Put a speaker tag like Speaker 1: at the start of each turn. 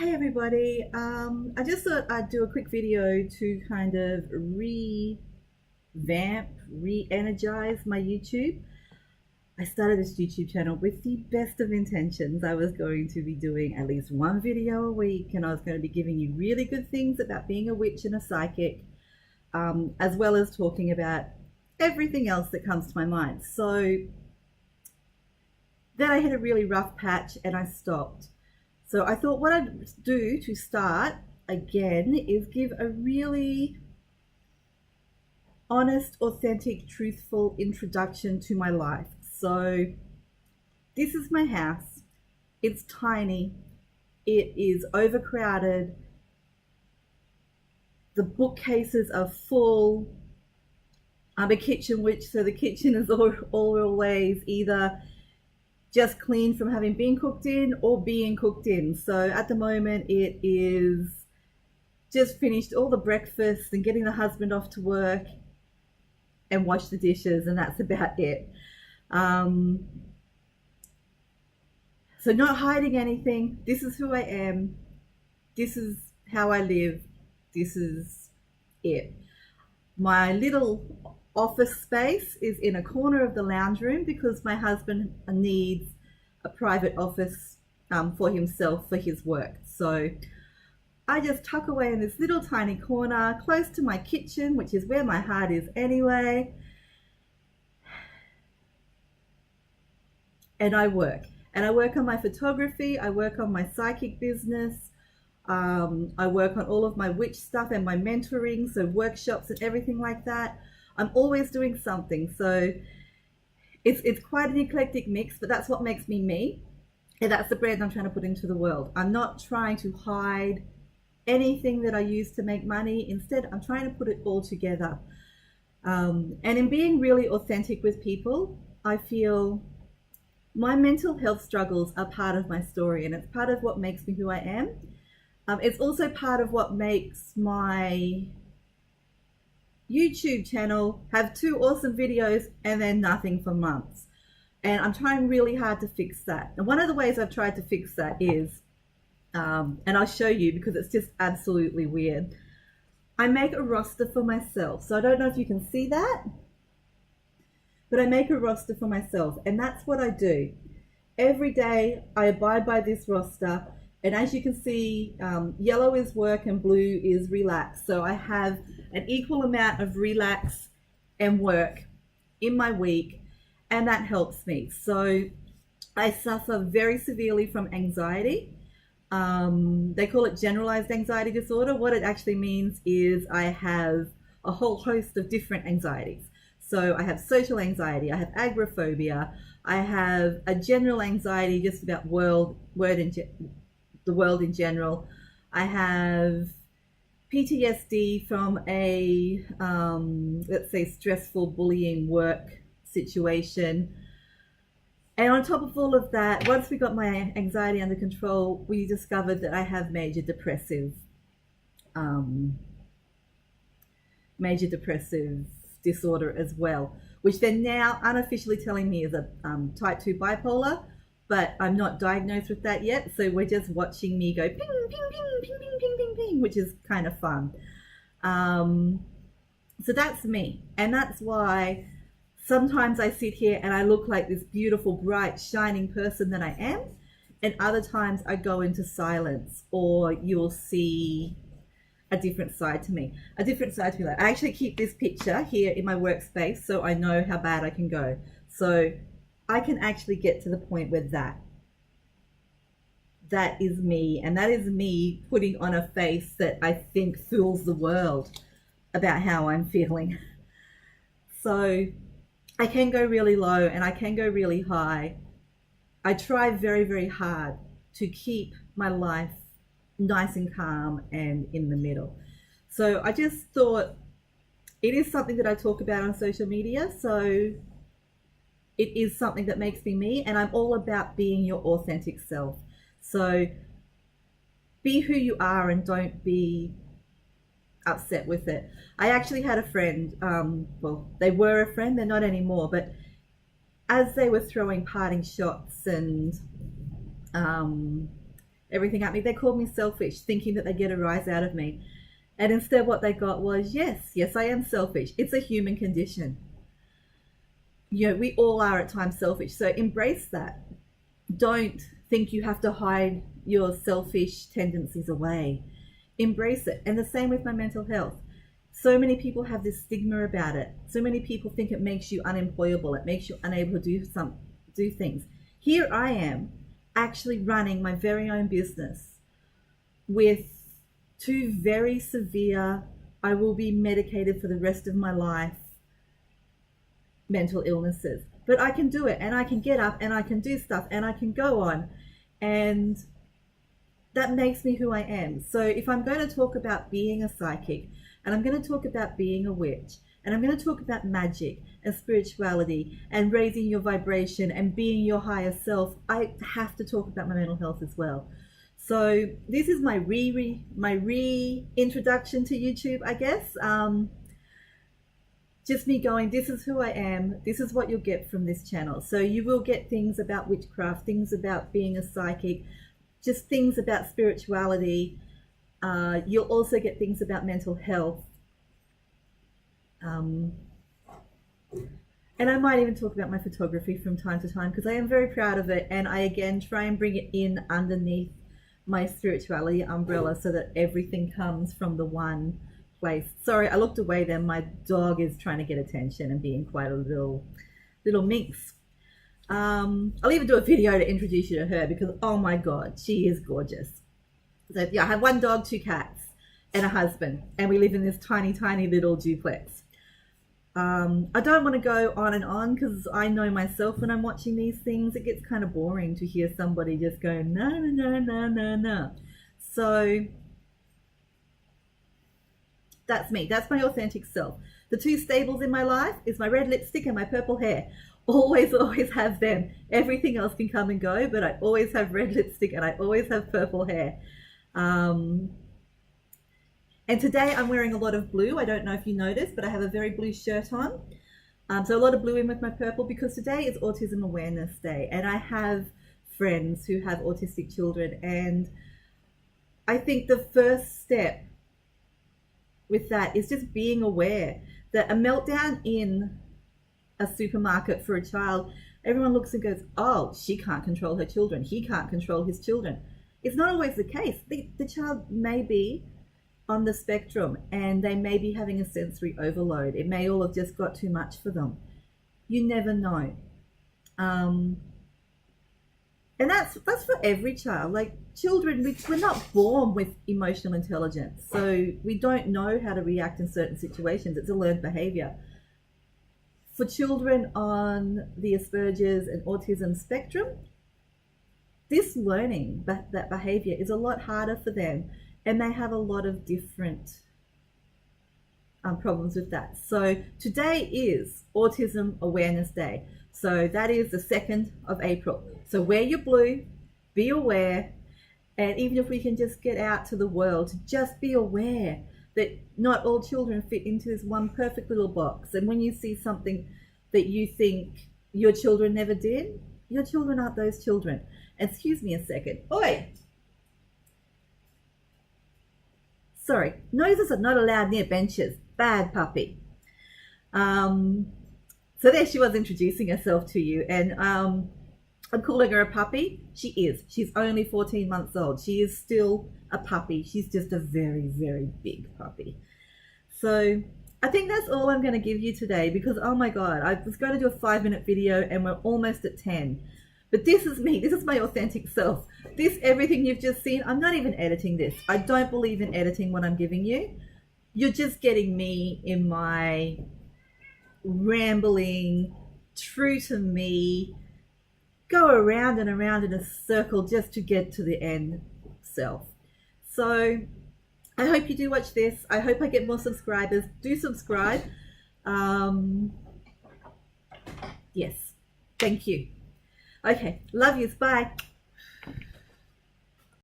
Speaker 1: Hey everybody, I just thought I'd do a quick video to kind of revamp, re-energize my YouTube. I started this YouTube channel with the best of intentions. I was going to be doing at least one video a week, and I was going to be giving you really good things about being a witch and a psychic, as well as talking about everything else that comes to my mind. So then I hit a really rough patch and I stopped. So I thought what I'd do to start again is give a really honest, authentic, truthful introduction to my life. So this is my house. It's tiny. It is overcrowded. The bookcases are full. I'm a kitchen witch, so the kitchen is always either just clean from having been cooked in or being cooked in. So at the moment it is just finished all the breakfast and getting the husband off to work and wash the dishes, and that's about it. So not hiding anything. This is who I am. This is how I live. This is it. My little office space is in a corner of the lounge room because my husband needs a private office for himself for his work. So I just tuck away in this little tiny corner close to my kitchen, which is where my heart is anyway. And I work. And I work on my photography. I work on my psychic business. I work on all of my witch stuff and my mentoring, so workshops and everything like that. I'm always doing something, so it's quite an eclectic mix, but that's what makes me me, and that's the brand I'm trying to put into the world. I'm not trying to hide anything that I use to make money. Instead, I'm trying to put it all together. And in being really authentic with people, I feel my mental health struggles are part of my story, and it's part of what makes me who I am. It's also part of what makes my YouTube channel have 2 awesome videos and then nothing for months. And I'm trying really hard to fix that. And one of the ways I've tried to fix that is, and I'll show you because it's just absolutely weird, I make a roster for myself. So I don't know if you can see that, but I make a roster for myself, and that's what I do. Every day I abide by this roster. And as you can see, yellow is work and blue is relax. So I have an equal amount of relax and work in my week, and that helps me. So I suffer very severely from anxiety. They call it generalized anxiety disorder. What it actually means is I have a whole host of different anxieties. So I have social anxiety, I have agoraphobia, I have a general anxiety just about the world in general. I have PTSD from a, let's say, stressful bullying work situation. And on top of all of that, once we got my anxiety under control, we discovered that I have major depressive disorder as well, which they're now unofficially telling me is a type 2 bipolar. But I'm not diagnosed with that yet, so we're just watching me go ping, ping, ping, ping, ping, ping, ping, ping, which is kind of fun. So that's me, and that's why sometimes I sit here and I look like this beautiful, bright, shining person that I am, and other times I go into silence, or you'll see a different side to me. Like, I actually keep this picture here in my workspace so I know how bad I can go. So I can actually get to the point where that is me, and that is me putting on a face that I think fools the world about how I'm feeling. So I can go really low and I can go really high. I try very, very hard to keep my life nice and calm and in the middle. So I just thought it is something that I talk about on social media, so it is something that makes me me, and I'm all about being your authentic self. So be who you are and don't be upset with it. I actually had a friend, well, they were a friend, they're not anymore, but as they were throwing parting shots and everything at me. They called me selfish, thinking that they get a rise out of me. And instead what they got was, yes, I am selfish. It's a human condition. You know, we all are at times selfish. So embrace that. Don't think you have to hide your selfish tendencies away. Embrace it. And the same with my mental health. So many people have this stigma about it. So many people think it makes you unemployable. It makes you unable to do things. Here I am actually running my very own business with 2 very severe, I will be medicated for the rest of my life, mental illnesses. But I can do it, and I can get up and I can do stuff and I can go on. And that makes me who I am. So if I'm going to talk about being a psychic, and I'm going to talk about being a witch, and I'm going to talk about magic and spirituality and raising your vibration and being your higher self, I have to talk about my mental health as well. So this is my reintroduction to YouTube, I guess. Just me going, this is who I am. This is what you'll get from this channel. So you will get things about witchcraft, things about being a psychic, just things about spirituality. You'll also get things about mental health. And I might even talk about my photography from time to time, because I am very proud of it. And I, again, try and bring it in underneath my spirituality umbrella so that everything comes from the one place. Sorry, I looked away then. My dog is trying to get attention and being quite a little minx. I'll even do a video to introduce you to her, because, oh my God, she is gorgeous. So yeah, I have 1 dog, 2 cats, and a husband, and we live in this tiny, tiny little duplex. I don't want to go on and on, because I know myself when I'm watching these things, it gets kind of boring to hear somebody just go, no, no, no, no, no, no. So that's me. That's my authentic self. The 2 stables in my life is my red lipstick and my purple hair. Always have them. Everything else can come and go, but I always have red lipstick and I always have purple hair. And today I'm wearing a lot of blue. I don't know if you noticed, but I have a very blue shirt on. So a lot of blue in with my purple, because today is Autism Awareness Day, and I have friends who have autistic children, and I think the first step with that is just being aware that a meltdown in a supermarket for a child, everyone looks and goes, oh, she can't control her children, he can't control his children. It's not always the case. The child may be on the spectrum and they may be having a sensory overload. It may all have just got too much for them. You never know. And that's for every child. Like children, we're not born with emotional intelligence, so we don't know how to react in certain situations. It's a learned behavior. For children on the Asperger's and autism spectrum, this learning, that behavior is a lot harder for them, and they have a lot of different problems with that. So today is Autism Awareness Day. So that is the 2nd of April. So wear your blue, be aware, and even if we can just get out to the world, to just be aware that not all children fit into this one perfect little box. And when you see something that you think your children never did, your children aren't those children. Excuse me a second. Oi! Sorry, noses are not allowed near benches. Bad puppy. So there she was introducing herself to you, and I'm calling her a puppy. She is. She's only 14 months old. She is still a puppy. She's just a very, very big puppy. So I think that's all I'm going to give you today, because, oh my God, I was going to do a 5-minute video and we're almost at 10. But this is me. This is my authentic self. This, everything you've just seen, I'm not even editing this. I don't believe in editing what I'm giving you. You're just getting me in my rambling, true to me, go around and around in a circle just to get to the end self. So I hope you do watch this. I hope I get more subscribers. Do subscribe. Yes. Thank you. Okay. Love yous. Bye.